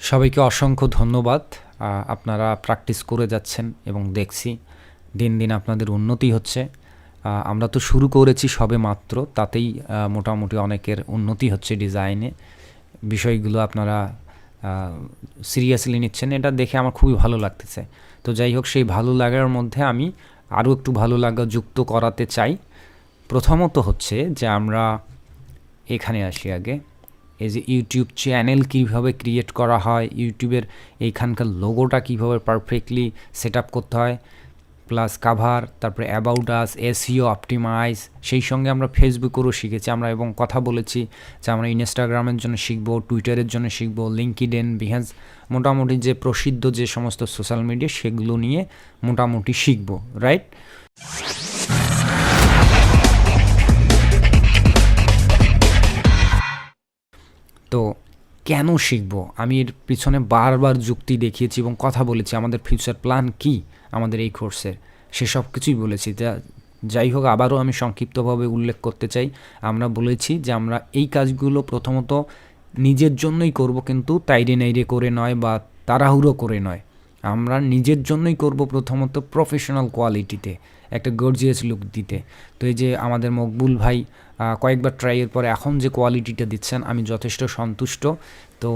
সবাইকে অসংখ্য ধন্যবাদ। আপনারা প্র্যাকটিস করে যাচ্ছেন এবং দেখছি দিন দিন আপনাদের উন্নতি হচ্ছে। আমরা তো শুরু করেছি সবে মাত্র, তাতেই মোটামুটি অনেকের উন্নতি হচ্ছে ডিজাইনে। বিষয়গুলো আপনারা সিরিয়াসলি নিচ্ছেন, এটা দেখে আমার খুবই ভালো লাগতেছে। তো যাই হোক, সেই ভালো লাগার মধ্যে আমি আরও একটু ভালো লাগা যুক্ত করাতে চাই। প্রথমত হচ্ছে যে আমরা এখানে আসি আগে, এই যে ইউটিউব চ্যানেল কীভাবে ক্রিয়েট করা হয়, ইউটিউবের এইখানকার লোগোটা কীভাবে পারফেক্টলি সেট আপ করতে হয়, প্লাস কাভার, তারপরে অ্যাবাউট আস, এসইও অপটিমাইজ, সেই সঙ্গে আমরা ফেসবুকেরও শিখেছি আমরা এবং কথা বলেছি যে আমরা ইনস্টাগ্রামের জন্য শিখবো, টুইটারের জন্য শিখবো, লিঙ্কডইন, বিহেন্স, মোটামুটি যে প্রসিদ্ধ যে সমস্ত সোশ্যাল মিডিয়া সেগুলো নিয়ে মোটামুটি শিখবো, রাইট? তো কেন শিখব? আমি এর পিছনে বারবার যুক্তি দেখিয়েছি এবং কথা বলেছি আমাদের ফিউচার প্ল্যান কী আমাদের এই কোর্সের, সেসব কিছুই বলেছি। যাই হোক, আবারও আমি সংক্ষিপ্তভাবে উল্লেখ করতে চাই। আমরা বলেছি যে আমরা এই কাজগুলো প্রথমত নিজের জন্যই করব, কিন্তু তাইরে নাইরে করে নয় বা তাড়াহুড়ো করে নয়। আমরা নিজের জন্যই করব প্রথমত, প্রফেশনাল কোয়ালিটিতে, একটা গর্জিয়াস লুক দিতে। তো এই যে আমাদের মকবুল ভাই কয়েকবার ট্রাইয়ের পরে এখন যে কোয়ালিটিটা দিচ্ছেন, আমি যথেষ্ট সন্তুষ্ট। তো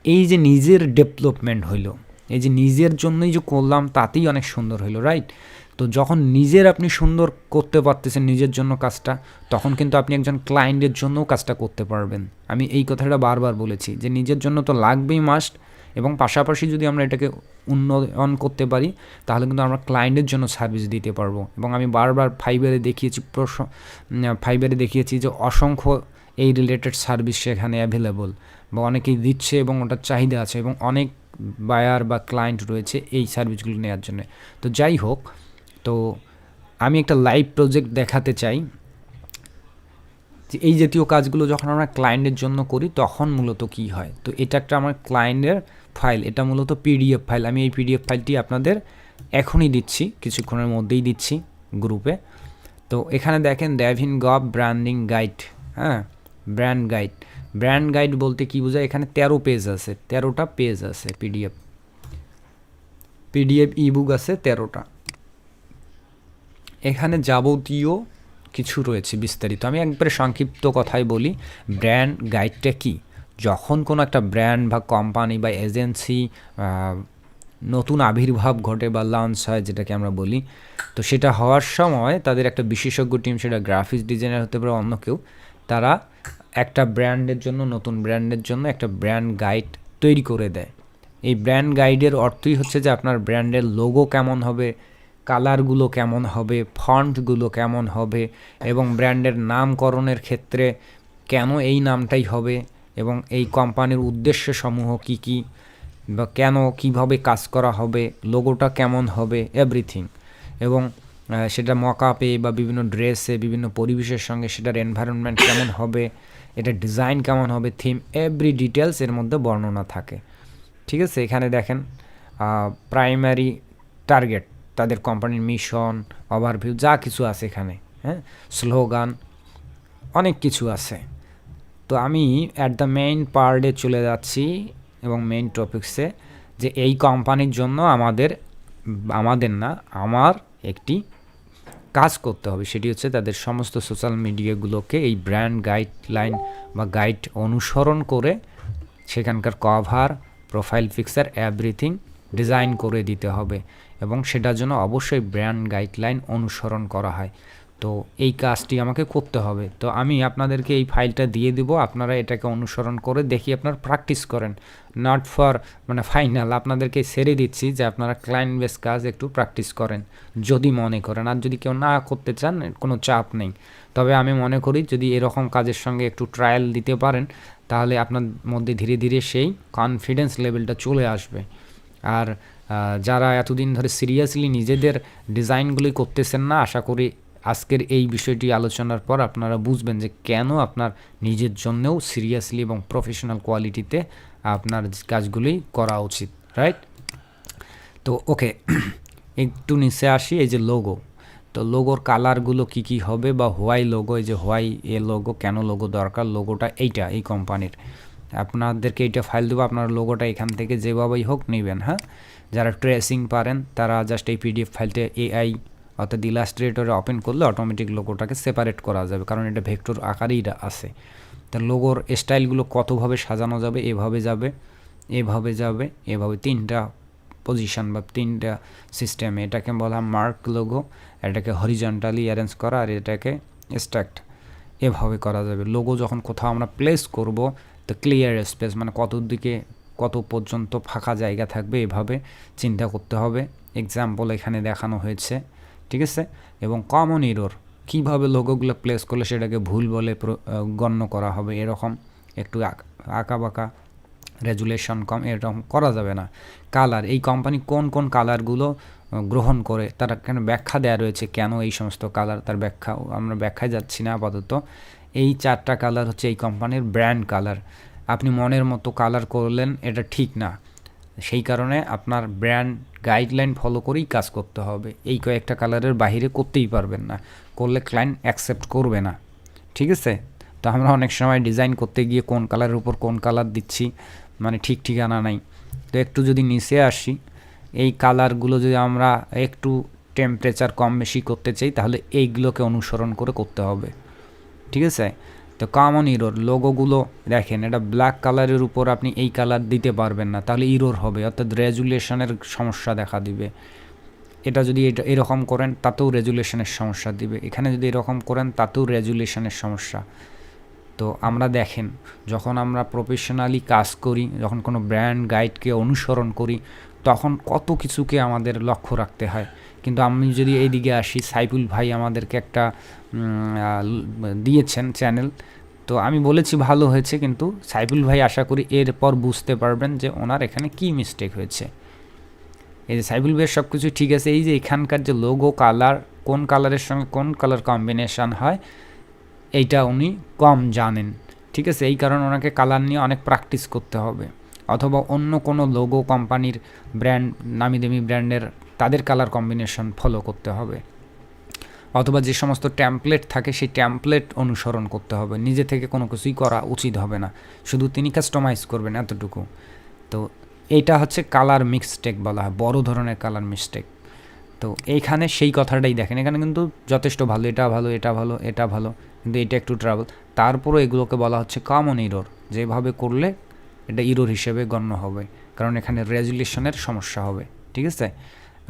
এই যে নিজের ডেভেলপমেন্ট হইল, এই যে নিজের জন্যই যে করলাম, তাতেই অনেক সুন্দর হইল, রাইট? তো যখন নিজের আপনি সুন্দর করতে পারতেছেন নিজের জন্য কাজটা, তখন কিন্তু আপনি একজন ক্লায়েন্টের জন্যও কাজটা করতে পারবেন। আমি এই কথাটা বারবার বলেছি যে নিজের জন্য তো লাগবেই মাস্ট, এবং পাশাপাশি যদি আমরা এটাকে উন্নয়ন করতে পারি তাহলে কিন্তু আমরা ক্লায়েন্টের জন্য সার্ভিস দিতে পারবো। এবং আমি বারবার ফাইবারে দেখিয়েছি যে অসংখ্য এই রিলেটেড সার্ভিস সেখানে অ্যাভেলেবল, বা অনেকেই দিচ্ছে এবং ওটার চাহিদা আছে, এবং অনেক বায়ার বা ক্লায়েন্ট রয়েছে এই সার্ভিসগুলো নেওয়ার জন্য। তো যাই হোক, তো আমি একটা লাইভ প্রজেক্ট দেখাতে চাই যে এই জাতীয় কাজগুলো যখন আমরা ক্লায়েন্টের জন্য করি তখন মূলত কী হয়। তো এটা একটা আমার ক্লায়েন্টের ফাইল, এটা মূলত পিডিএফ ফাইল। আমি এই পিডিএফ ফাইলটি আপনাদের এখনই দিচ্ছি, কিছুক্ষণের মধ্যেই দিচ্ছি গ্রুপে। তো এখানে দেখেন ড্যাভিন গভ ব্র্যান্ডিং গাইড, হ্যাঁ, ব্র্যান্ড গাইড বলতে কী বোঝায়? এখানে 13 পেজ আছে, 13টা পেজ আছে, পিডিএফ ইবুক আছে 13টা। এখানে যাবতীয় কিছু রয়েছে বিস্তারিত। আমি একবারে সংক্ষিপ্ত কথায় বলি, ব্র্যান্ড গাইডটা কী। যখন কোনো একটা ব্র্যান্ড বা কোম্পানি বা এজেন্সি নতুন আবির্ভাব ঘটে বা লঞ্চ হয়, যেটাকে আমরা বলি, তো সেটা হওয়ার সময় তাদের একটা বিশেষজ্ঞ টিম, সেটা গ্রাফিক্স ডিজাইনার হতে পারে অন্য কেউ, তারা একটা ব্র্যান্ডের জন্য, নতুন ব্র্যান্ডের জন্য একটা ব্র্যান্ড গাইড তৈরি করে দেয়। এই ব্র্যান্ড গাইডের অর্থই হচ্ছে যে আপনার ব্র্যান্ডের লোগো কেমন হবে, কালারগুলো কেমন হবে, ফন্টগুলো কেমন হবে, এবং ব্র্যান্ডের নামকরণের ক্ষেত্রে কেন এই নামটাই হবে, এবং এই কোম্পানির উদ্দেশ্যসমূহ কী কী, বা কেন কীভাবে কাজ করা হবে, লোগোটা কেমন হবে, এভরিথিং। এবং সেটা মকআপে বা বিভিন্ন ড্রেসে, বিভিন্ন পরিবেশের সঙ্গে সেটার এনভায়রনমেন্ট কেমন হবে, এটা ডিজাইন কেমন হবে, থিম, এভরি ডিটেলস এর মধ্যে বর্ণনা থাকে। ঠিক আছে, এখানে দেখেন প্রাইমারি টার্গেট, তাদের কোম্পানির মিশন, ওভারভিউ, যা কিছু আছে এখানে, হ্যাঁ, স্লোগান, অনেক কিছু আছে। তো আমি অ্যাট দ্য মেইন পার্টে চলে যাচ্ছি এবং মেইন টপিক্সে, যে এই কোম্পানির জন্য আমার একটি কাজ করতে হবে। সেটি হচ্ছে তাদের সমস্ত সোশ্যাল মিডিয়াগুলোকে এই ব্র্যান্ড গাইডলাইন বা গাইড অনুসরণ করে সেখানকার cover, profile picture, everything design করে দিতে হবে, এবং সেটার জন্য অবশ্যই ব্র্যান্ড গাইডলাইন অনুসরণ করা হয়। তো এই কাজটি আমাকে করতে হবে। তো আমি আপনাদেরকে এই ফাইলটা দিয়ে দেবো, আপনারা এটাকে অনুসরণ করে দেখি আপনারা প্র্যাকটিস করেন। নট ফর ফাইনাল, আপনাদেরকে ছেড়ে দিচ্ছি যে আপনারা ক্লায়েন্ট বেস কাজ একটু প্র্যাকটিস করেন যদি মনে করেন। আর যদি কেউ না করতে চান, কোনো চাপ নেই। তবে আমি মনে করি যদি এরকম কাজের সঙ্গে একটু ট্রায়াল দিতে পারেন, তাহলে আপনার মধ্যে ধীরে ধীরে সেই কনফিডেন্স লেভেলটা চলে আসবে। আর যারা এতদিন ধরে সিরিয়াসলি নিজেদের ডিজাইনগুলি করতেছেন না, আশা করি আজকের এই বিষয়টি আলোচনার পর আপনারা বুঝবেন যে কেন আপনার নিজের জন্যও সিরিয়াসলি এবং প্রফেশনাল কোয়ালিটিতে আপনার কাজগুলি করা উচিত, রাইট? তো ওকে, একটু নিচে আসি। এই যে লোগো, তো লোগোর কালারগুলো কী কী হবে, বা হোয়াই লোগো, এই যে হোয়াই এ লোগো, কেন লোগো দরকার, লোগোটা এইটা এই কোম্পানির। আপনাদেরকে এইটা ফাইল দেবো, আপনার লোগোটা এখান থেকে যেভাবেই হোক নেবেন। হ্যাঁ, যারা ট্রেসিং পারেন তারা জাস্ট এই পিডিএফ ফাইলটা এআই অর্থাৎ ইলাস্ট্রেটরে ওপেন করলে অটোমেটিক লোগোটাকে সেপারেট করা যাবে, কারণ এটা ভেক্টর আকারেই আছে। তা লোগোর স্টাইলগুলো কতভাবে সাজানো যাবে, এভাবে যাবে, এভাবে যাবে, এভাবে 3টা পজিশন বা 3টা সিস্টেমে। এটাকে বলা মার্ক লোগো, এটাকে হরিজন্টালি অ্যারেঞ্জ করা, আর এটাকে স্ট্যাকড, এভাবে করা যাবে। লোগো যখন কোথাও আমরা প্লেস করব তো ক্লিয়ার স্পেস মানে কত দিকে কত পর্যন্ত ফাঁকা জায়গা থাকবে এভাবে চিন্তা করতে হবে। এক্সাম্পল এখানে দেখানো হয়েছে, ঠিক আছে। এবং কমন এরর, কীভাবে লোগোগুলো প্লেস করলে সেটাকে ভুল বলে গণ্য করা হবে, এরকম একটু আঁকা বাঁকা, রেজুলেশন কম, এরকম করা যাবে না। কালার, এই কোম্পানি কোন কোন কালারগুলো গ্রহণ করে তার এখানে ব্যাখ্যা দেওয়া রয়েছে, কেন এই সমস্ত কালার, তার ব্যাখ্যা আমরা ব্যাখ্যায় যাচ্ছি না আপাতত। এই 4টা কালার হচ্ছে এই কোম্পানির ব্র্যান্ড কালার। আপনি মনের মতো কালার করলেন, এটা ঠিক না, সেই কারণে আপনার ব্র্যান্ড গাইডলাইন ফলো করেই কাজ করতে হবে। এই কয়েকটা কালারের বাইরে করতেই পারবেন না, করলে ক্লায়েন্ট অ্যাকসেপ্ট করবে না, ঠিক আছে। তো আমরা অনেক সময় ডিজাইন করতে গিয়ে কোন কালারের উপর কোন কালার দিচ্ছি মানে ঠিক ঠিকানা নাই। তো একটু যদি নিচে আসি, এই কালারগুলো যদি আমরা একটু টেম্পারেচার কম বেশি করতে চাই তাহলে এইগুলোকে অনুসরণ করে করতে হবে, ঠিক আছে। তো কমন ইরোর, লোগোগুলো দেখেন এটা ব্ল্যাক কালারের উপর আপনি এই কালার দিতে পারবেন না, তাহলে ইরোর হবে, অর্থাৎ রেজুলেশনের সমস্যা দেখা দিবে। এটা যদি এটা এরকম করেন তাতেও রেজুলেশনের সমস্যা দিবে, এখানে যদি এরকম করেন তাতেও রেজুলেশনের সমস্যা। তো আমরা দেখেন যখন আমরা প্রফেশনালি কাজ করি, যখন কোনো ব্র্যান্ড গাইডকে অনুসরণ করি, তখন কত কিছুকে আমাদের লক্ষ্য রাখতে হয়। কিন্তু আমি যদি এইদিকে আসি, সাইফুল ভাই আমাদেরকে একটা দিয়েছেন চ্যানেল, তো আমি বলেছি ভালো হয়েছে, কিন্তু সাইফুল ভাই আশা করি এরপর বুঝতে পারবেন যে ওনার এখানে কি মিস্টেক হয়েছে। এই যে সাইফুল ভাইয়ের সব কিছু ঠিক আছে, এই যে এখানকার যে লোগো কালার, কোন কালারের সঙ্গে কোন কালার কম্বিনেশান হয় এইটা উনি কম জানেন, ঠিক আছে। এই কারণে ওনাকে কালার নিয়ে অনেক প্র্যাকটিস করতে হবে, অথবা অন্য কোনো লোগো কোম্পানির ব্র্যান্ড, নামি দামি ব্র্যান্ডের তাদের কালার কম্বিনেশন ফলো করতে হবে, অথবা যে সমস্ত ট্যাম্পলেট থাকে সেই ট্যাম্পলেট অনুসরণ করতে হবে। নিজে থেকে কোনো কিছুই করা উচিত হবে না, শুধু তিনি কাস্টমাইজ করবেন এতটুকু। তো এইটা হচ্ছে কালার মিস্টেক বলা হয়, বড় ধরনের কালার মিস্টেক। তো এইখানে সেই কথাটাই দেখেন, এখানে কিন্তু যথেষ্ট ভালো, এটা ভালো, এটা ভালো, এটা ভালো, কিন্তু এটা একটু ট্রাবল। তারপরও এগুলোকে বলা হচ্ছে কমন ইরোর, যেভাবে করলে এটা ইরোর হিসেবে গণ্য হবে, কারণ এখানে রেজুলেশনের সমস্যা হবে, ঠিক আছে।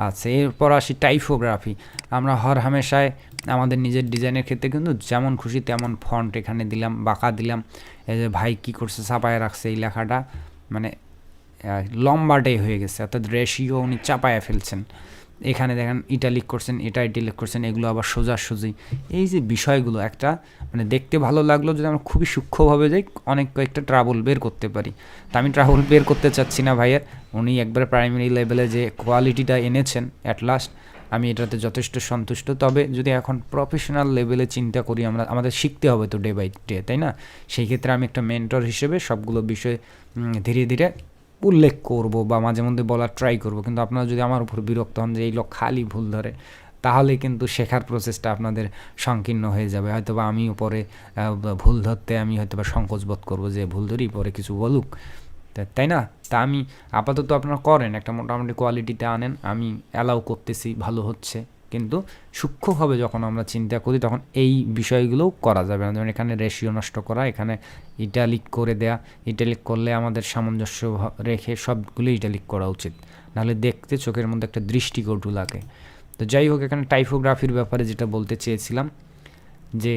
আচ্ছা, এরপর আসি টাইপোগ্রাফি। আমরা হর হামেশায় আমাদের নিজের ডিজাইনের ক্ষেত্রে কিন্তু যেমন খুশি তেমন ফন্ট এখানে দিলাম, বাঁকা দিলাম। এই যে ভাই কী করছে, চাপায় রাখছে এই লেখাটা, মানে লম্বাটাই হয়ে গেছে, অর্থাৎ রেশিও উনি চাপায়া ফেলছেন। এখানে দেখেন ইটালিক করছেন, এটা ইটালিক করছেন, এগুলো আবার সোজাসুজি। এই যে বিষয়গুলো একটা মানে দেখতে ভালো লাগলো, যদি আমরা খুবই সূক্ষ্মভাবে যাই অনেক কয়েকটা ট্রাবল বের করতে পারি। তা আমি ট্রাবল বের করতে চাচ্ছি না ভাইয়ের, উনি একবারে প্রাইমারি লেভেলে যে কোয়ালিটিটা এনেছেন অ্যাট লাস্ট, আমি এটাতে যথেষ্ট সন্তুষ্ট। তবে যদি এখন প্রফেশনাল লেভেলে চিন্তা করি, আমাদের শিখতে হবে তো ডে বাই ডে, তাই না। সেই ক্ষেত্রে আমি একটা মেন্টর হিসেবে সবগুলো বিষয় ধীরে ধীরে উল্লেখ করব বা মাঝে মধ্যে বলার ট্রাই করব। কিন্তু আপনারা যদি আমার উপর বিরক্ত হন যে এই লোক খালি ভুল ধরে, তাহলে কিন্তু শেখার প্রসেসটা আপনাদের সংকীর্ণ হয়ে যাবে। হয়তো বা আমি পরে ভুল ধরতে আমি হয়তো বা সংকোচ বোধ করবো যে ভুল ধরি, পরে কিছু বলুক, তাই না। তা আমি আপাতত আপনারা করেন, একটা মোটামুটি কোয়ালিটিতে আনেন, আমি অ্যালাউ করতেছি, ভালো হচ্ছে। কিন্তু সূক্ষ্মভাবে যখন আমরা চিন্তা করি তখন এই বিষয়গুলোও করা যাবে না। যেমন এখানে রেশিও নষ্ট করা, এখানে ইটালিক করে দেয়া, ইটালিক করলে আমাদের সামঞ্জস্য রেখে সবগুলো ইটালিক করা উচিত, নাহলে দেখতে চোখের মধ্যে একটা দৃষ্টিকটু লাগে। তো যাই হোক, এখানে টাইপোগ্রাফির ব্যাপারে যেটা বলতে চেয়েছিলাম, যে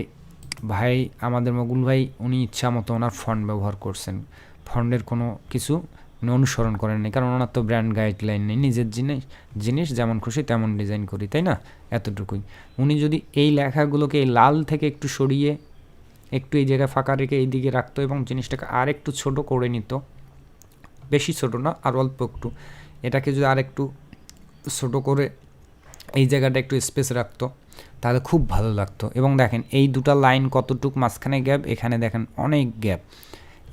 ভাই আমাদের মগুল ভাই উনি ইচ্ছা মতো ওনার ফন্ট ব্যবহার করছেন, ফন্টের কোনো কিছু উনি অনুসরণ করেন নি, কারণ ওনার তো ব্র্যান্ড গাইডলাইন নেই, নিজের জিনিস যেমন খুশি তেমন ডিজাইন করি, তাই না, এতটুকুই। উনি যদি এই লেখাগুলোকে এই লাল থেকে একটু সরিয়ে একটু এই জায়গায় ফাঁকা রেখে এই দিকে রাখতো এবং জিনিসটাকে আর একটু ছোটো করে নিত, বেশি ছোটো না আর অল্প একটু, এটাকে যদি আর একটু ছোটো করে এই জায়গাটা একটু স্পেস রাখতো তাহলে খুব ভালো লাগতো। এবং দেখেন এই দুটো লাইন কতটুক মাঝখানে গ্যাপ, এখানে দেখেন অনেক গ্যাপ।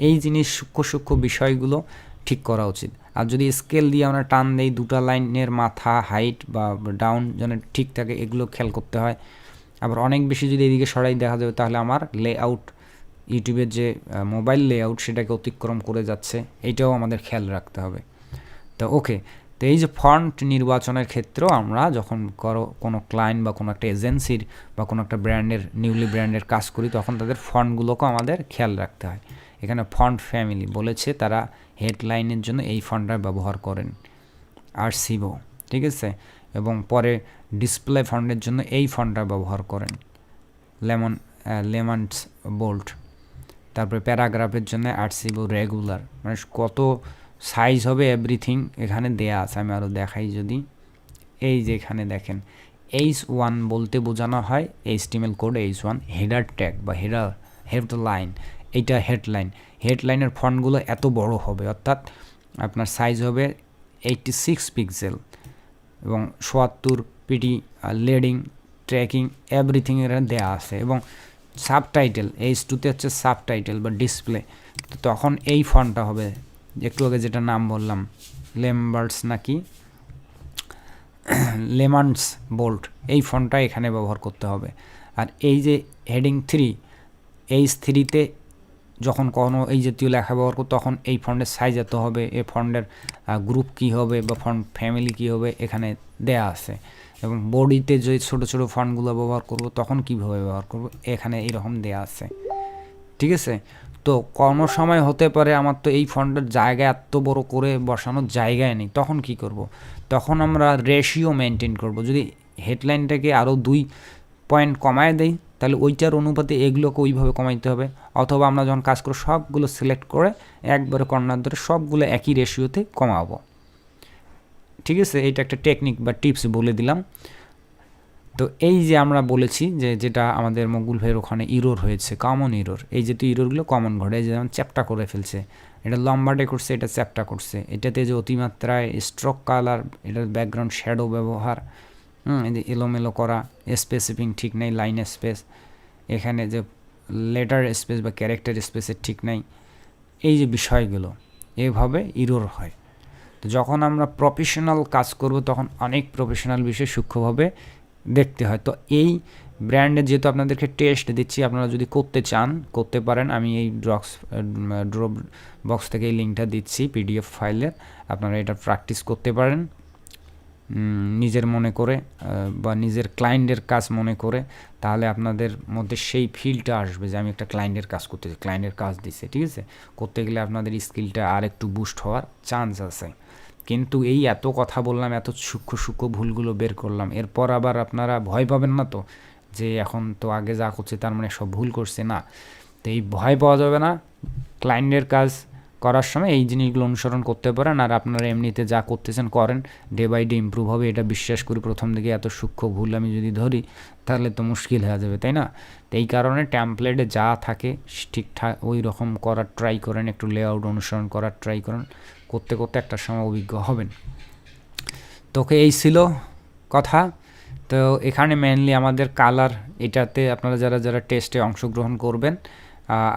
এই জিনিস সূক্ষ্ম বিষয়গুলো ঠিক করা উচিত। আর যদি স্কেল দিয়ে আমরা টান দেই, দুটো লাইনের মাথা হাইট বা ডাউন যেন ঠিক থাকে, এগুলো খেয়াল করতে হয়। আবার অনেক বেশি যদি এদিকে সরাই দেখা যাবে তাহলে আমার লেআউট ইউটিউবের যে মোবাইল লেআউট সেটাকে অতিক্রম করে যাচ্ছে, এইটাও আমাদের খেয়াল রাখতে হবে। তো ওকে, তো এই যে ফন্ট নির্বাচনের ক্ষেত্রেও আমরা যখন কোনো ক্লায়েন্ট বা কোনো একটা এজেন্সির বা কোনো একটা ব্র্যান্ডের নিউলি ব্র্যান্ডের কাজ করি, তখন তাদের ফন্টগুলোকেও আমাদের খেয়াল রাখতে হয়। এখানে ফন্ট ফ্যামিলি বলেছে তারা হেডলাইনের জন্য এই ফন্টটা ব্যবহার করেন, আরসিবো, ঠিক আছে, এবং পরে ডিসপ্লে ফন্টের জন্য এই ফন্টটা ব্যবহার করেন, লেমন্স বোল্ট। তারপরে প্যারাগ্রাফের জন্য আরসিবো রেগুলার, মানে কত সাইজ হবে এভরিথিং এখানে দেয়া আছে। আমি আরও দেখাই যদি, এই যে এখানে দেখেন H1 বলতে বোঝানো হয় HTML code H1, header tag বা হেডলাইন, এইটা হেডলাইনের ফন্টগুলো এত বড় হবে, অর্থাৎ আপনার সাইজ হবে 86 পিক্সেল এবং ৭৭ পিটি লেডিং ট্র্যাকিং এভরিথিং এর দেওয়া আছে। এবং সাবটাইটেল H2তে হচ্ছে সাবটাইটেল বা ডিসপ্লে, তো তখন এই ফন্টটা হবে, একটু আগে যেটা নাম বললাম লেমন্স বোল্ট, এই ফন্টটা এখানে ব্যবহার করতে হবে। আর এই যে হেডিং 3, H3তে যখন কোনো এই জাতীয় লেখা ব্যবহার করো তখন এই ফন্টের সাইজ এত হবে, এই ফন্টের গ্রুপ কী হবে বা ফন্ট ফ্যামিলি কী হবে এখানে দেয়া আছে। এবং বডিতে যে ছোটো ছোটো ফন্টগুলো ব্যবহার করব তখন কীভাবে ব্যবহার করব এখানে এইরকম দেয়া আছে, ঠিক আছে। তো কোনো সময় হতে পারে আমার তো এই ফন্টের জায়গা এত বড় করে বসানোর জায়গায় নেই, তখন কি করব? তখন আমরা রেশিও মেনটেন করব। যদি হেডলাইনটাকে আরও 2 পয়েন্ট কমায় দেই তাহলে ওইটার অনুপাতে এগুলোকে ওইভাবে কমাইতে হবে, অথবা আমরা যখন কাজ করব সবগুলো সিলেক্ট করে একবারে কর্নার ধরে সবগুলো একই রেশিওতে কমাবো, ঠিক আছে। এটা একটা টেকনিক বা টিপস বলে দিলাম। তো এই যে আমরা বলেছি যে যেটা আমাদের মকবুল ভাইয়ের ওখানে ইরোর হয়েছে, কমন ইরোর, এই যেহেতু ইরোরগুলো কমন ঘটে, যেমন চ্যাপ্টা করে ফেলছে, এটা লম্বাটে করছে, এটা চ্যাপ্টা করছে, এটাতে যে অতিমাত্রায় স্ট্রোক কালার, এটার ব্যাকগ্রাউন্ড শ্যাডো ব্যবহার, এই যে এলোমেলো করা, স্পেসিফিং ঠিক নেই, লাইন স্পেস, এখানে যে লেটার স্পেস বা ক্যারেক্টার স্পেসের ঠিক নাই, এই যে বিষয়গুলো এভাবে ইরোর হয়। তো যখন আমরা প্রফেশনাল কাজ করব তখন অনেক প্রফেশনাল বিষয় সূক্ষ্মভাবে দেখতে হয়। তো এই ব্র্যান্ডে যেহেতু আপনাদেরকে টেস্ট দিচ্ছি, আপনারা যদি করতে চান করতে পারেন, আমি এই ড্রপ বক্স থেকে এই লিঙ্কটা দিচ্ছি PDF ফাইলের, আপনারা এটা প্র্যাকটিস করতে পারেন নিজের মনে করে বা নিজের ক্লায়েন্টের কাজ মনে করে, তাহলে আপনাদের মধ্যে সেই ফিলটা আসবে যে আমি একটা ক্লায়েন্টের কাজ করতেছি, ক্লায়েন্টের কাজ দিচ্ছে, ঠিক আছে। করতে গেলে আপনাদের স্কিলটা আর একটু বুস্ট হওয়ার চান্স আছে। কিন্তু এই এত কথা বললাম, এত সূক্ষ্ম ভুলগুলো বের করলাম, এরপর আবার আপনারা ভয় পাবেন না তো যে এখন তো আগে যা করছে তার মানে সব ভুল করছে, না। তো এই ভয় পাওয়া যাবে না, ক্লায়েন্টের কাজ করার সময় এই জিনিসগুলো অনুসরণ করতে পারেন, আর আপনারা এমনিতে যা করতেছেন করেন, ডে বাই ডে ইমপ্রুভ হবে, এটা বিশ্বাস করি। প্রথম দিকে এত সূক্ষ্ম ভুল আমি যদি ধরি তাহলে তো মুশকিল হয়ে যাবে, তাই না? তো এই কারণে ট্যাম্পলেটে যা থাকে ঠিকঠাক ওই রকম করার ট্রাই করেন, একটু লেআউট অনুসরণ করার ট্রাই করেন, করতে করতে একটা সময় অভিজ্ঞ হবেন। তোকে এই ছিল কথা। তো এখানে মেনলি আমাদের কালার, এটাতে আপনারা যারা যারা টেস্টে অংশগ্রহণ করবেন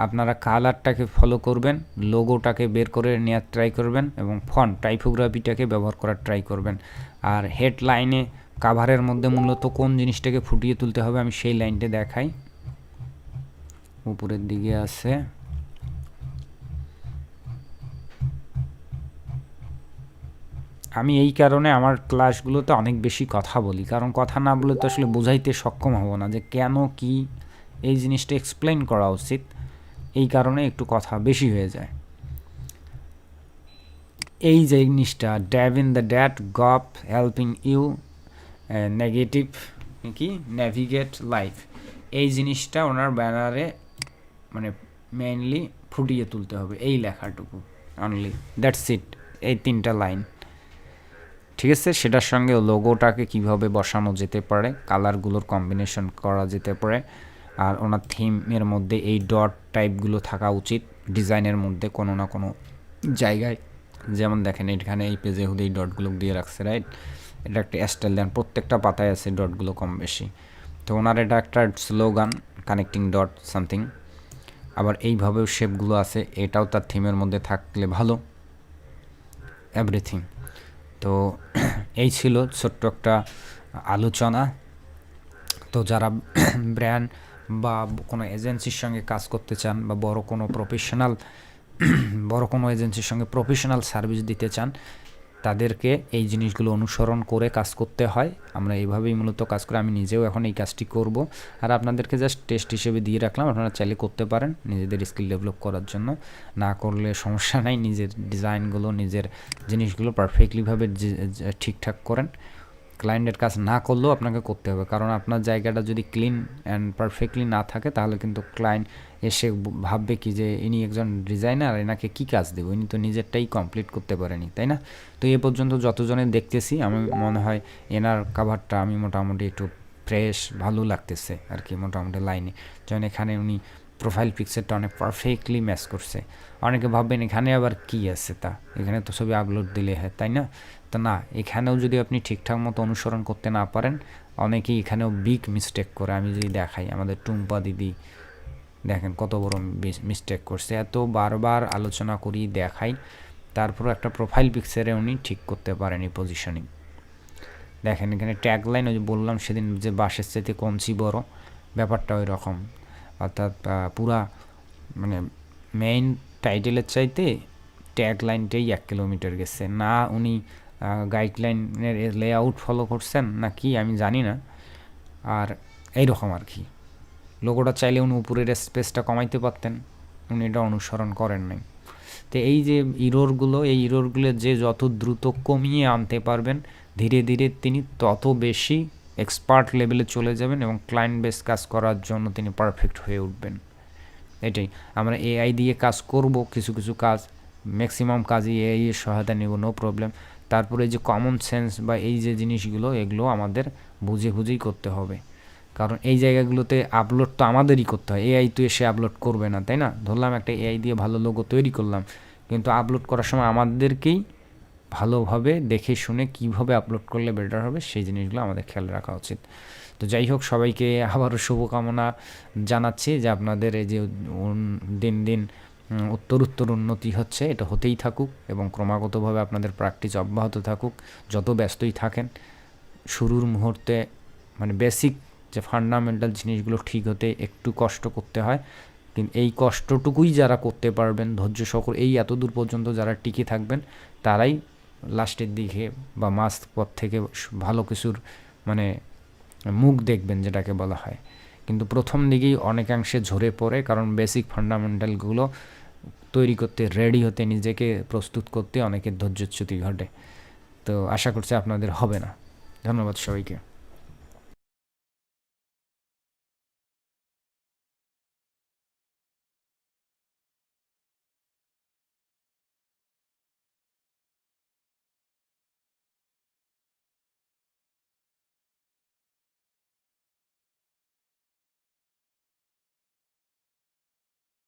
আপনারা কালারটাকে ফলো করবেন, লোগোটাকে বের করে নেওয়ার ট্রাই করবেন এবং ফন্ট টাইপোগ্রাফিটাকে ব্যবহার করার ট্রাই করবেন। আর হেডলাইনে কাভারের মধ্যে মূলত কোন জিনিসটাকে ফুটিয়ে তুলতে হবে আমি সেই লাইনটা দেখাই, উপরের দিকে আছে। আমি এই কারণে আমার ক্লাসগুলোতে অনেক বেশি কথা বলি, কারণ কথা না বলে তো আসলে বোঝাইতে সক্ষম হব না যে কেন কি এই জিনিসটা এক্সপ্লেন করা উচিত, এই কারণে একটু কথা বেশি হয়ে যায়। এই যে জিনিসটা ড্যাভ ইন দ্য ড্যাট গপ হেল্পিং ইউ নেগেটিভ কি ন্যাভিগেট লাইফ, এই জিনিসটা ওনার ব্যানারে মানে মেইনলি ফুটিয়ে তুলতে হবে, এই লেখাটুকু অনলি, দ্যাটস ইট, এই 3টা লাইন, ঠিক আছে। সেটার সঙ্গে লোগোটাকে কিভাবে বসানো যেতে পারে, কালারগুলোর কম্বিনেশন করা যেতে পারে, আর ওনার থিমের মধ্যে এই ডট টাইপগুলো থাকা উচিত ডিজাইনের মধ্যে কোনো না কোনো জায়গায়, যেমন দেখেন এখানে এই পেজে হুদে এই ডটগুলো দিয়ে রাখছে, রাইট। এটা একটা স্টাইল দেন, প্রত্যেকটা পাতায় আছে ডটগুলো কম বেশি। তো ওনার এটা একটা স্লোগান, কানেক্টিং ডট সামথিং। আবার এইভাবেও শেপগুলো আছে, এটাও তার থিমের মধ্যে থাকলে ভালো, এভরিথিং। তো এই ছিল ছোট্ট একটা আলোচনা। তো যারা ব্র্যান্ড বা কোনো এজেন্সির সঙ্গে কাজ করতে চান বা বড় কোনো এজেন্সির সঙ্গে প্রফেশনাল সার্ভিস দিতে চান, তাদেরকে এই জিনিসগুলো অনুসরণ করে কাজ করতে হয়। আমরা এইভাবেই মূলত কাজ করে, আমি নিজেও এখন এই কাজটি করব। আর আপনাদেরকে জাস্ট টেস্ট হিসেবে দিয়ে রাখলাম, আপনারা চাইলে করতে পারেন নিজেদের স্কিল ডেভেলপ করার জন্য। না করলে সমস্যা নাই, নিজের ডিজাইনগুলো নিজের জিনিসগুলো পারফেক্টলিভাবে ঠিকঠাক করেন। ক্লায়েন্টের কাজ না করলেও আপনাকে করতে হবে, কারণ আপনার জায়গাটা যদি ক্লিন অ্যান্ড পারফেক্টলি না থাকে তাহলে কিন্তু ক্লায়েন্ট এসে ভাববে কি যে ইনি একজন ডিজাইনার, এনাকে কী কাজ দেবো, ইনি তো নিজেরটাই কমপ্লিট করতে পারেনি, তাই না? তো এ পর্যন্ত যতজনের দেখতেছি আমি মনে হয় এনার কাভারটা আমি মোটামুটি একটু ফ্রেশ ভালো লাগতেছে আর কি, মোটামুটি লাইনে। যেমন এখানে উনি প্রোফাইল পিকচারটা অনেক পারফেক্টলি ম্যাচ করছে। অনেকে ভাববেন এখানে আবার কী আছে, তা এখানে তো ছবি আপলোড দিলে হয়, তাই না? তো না, এখানেও যদি আপনি ঠিকঠাক মতো অনুসরণ করতে না পারেন, অনেকেই এখানেও বিগ মিস্টেক করে। আমি যদি দেখাই, আমাদের টুম্পা দিদি দেখেন কত বড় মিস্টেক করছে, এত বারবার আলোচনা করি দেখাই, তারপর একটা প্রোফাইল পিকচারে উনি ঠিক করতে পারেনি পজিশনিং। দেখেন এখানে ট্যাগলাইন, ওই যে বললাম সেদিন যে বাসের চাইতে কঞ্চি বড়, ব্যাপারটা ওই রকম। অর্থাৎ পুরা মানে মেইন টাইটেলের চাইতে ট্যাগলাইনটাই 1 কিলোমিটার গেছে। না উনি গাইডলাইনের লেআউট ফলো করছেন না কি আমি জানি না, আর এইরকম আর কি। লোগোটা চাইলে উনি উপরের স্পেসটা কমাইতে পারতেন, উনি এটা অনুসরণ করেন নাই। তো এই যে এই ইরোরগুলো যে যত দ্রুত কমিয়ে আনতে পারবেন, ধীরে ধীরে তিনি তত বেশি এক্সপার্ট লেভেলে চলে যাবেন এবং ক্লায়েন্ট বেস কাজ করার জন্য তিনি পারফেক্ট হয়ে উঠবেন। এটাই, আমরা এআই দিয়ে কাজ করব, কিছু কিছু কাজ, ম্যাক্সিমাম কাজই এআই এর সহায়তা নেব, নো প্রবলেম। তারপরে যে কমন সেন্স বা এই যে জিনিসগুলো, এগুলো আমাদের বুঝেই করতে হবে, কারণ এই জায়গাগুলোতে আপলোড তো আমাদেরই করতে হয়, এআই তো এসে আপলোড করবে না, তাই না? ধরলাম একটা এআই দিয়ে ভালো লোগো তৈরি করলাম, কিন্তু আপলোড করার সময় আমাদেরকেই ভালোভাবে দেখে শুনে কীভাবে আপলোড করলে বেটার হবে সেই জিনিসগুলো আমাদের খেয়াল রাখা উচিত। তো যাই হোক, সবাইকে আবারও শুভকামনা জানাচ্ছি যে আপনাদের এই যে দিন দিন উত্তর উন্নতি হচ্ছে, এটা হতেই থাকুক এবং ক্রমাগতভাবে আপনাদের প্র্যাকটিস অব্যাহত থাকুক। যত ব্যস্তই থাকেন, শুরুর মুহূর্তে মানে বেসিক যে ফান্ডামেন্টাল জিনিসগুলো ঠিক হতে একটু কষ্ট করতে হয়, কিন্তু এই কষ্টটুকুই যারা করতে পারবেন ধৈর্য সহকারে, এই এতদূর পর্যন্ত যারা টিকে থাকবেন, তারাই লাস্টের দিকে বা মাঝ পথ থেকে ভালো কিছুর মানে মুখ দেখবেন, যেটাকে বলা হয়। কিন্তু প্রথম দিকেই অনেকাংশে ঝরে পড়ে, কারণ বেসিক ফান্ডামেন্টালগুলো তৈরি করতে, রেডি হতে, নিজেকে প্রস্তুত করতে অনেকের ধৈর্যচ্যুতি ঘটে। তো আশা করছি আপনাদের হবে না। ধন্যবাদ সবাইকে।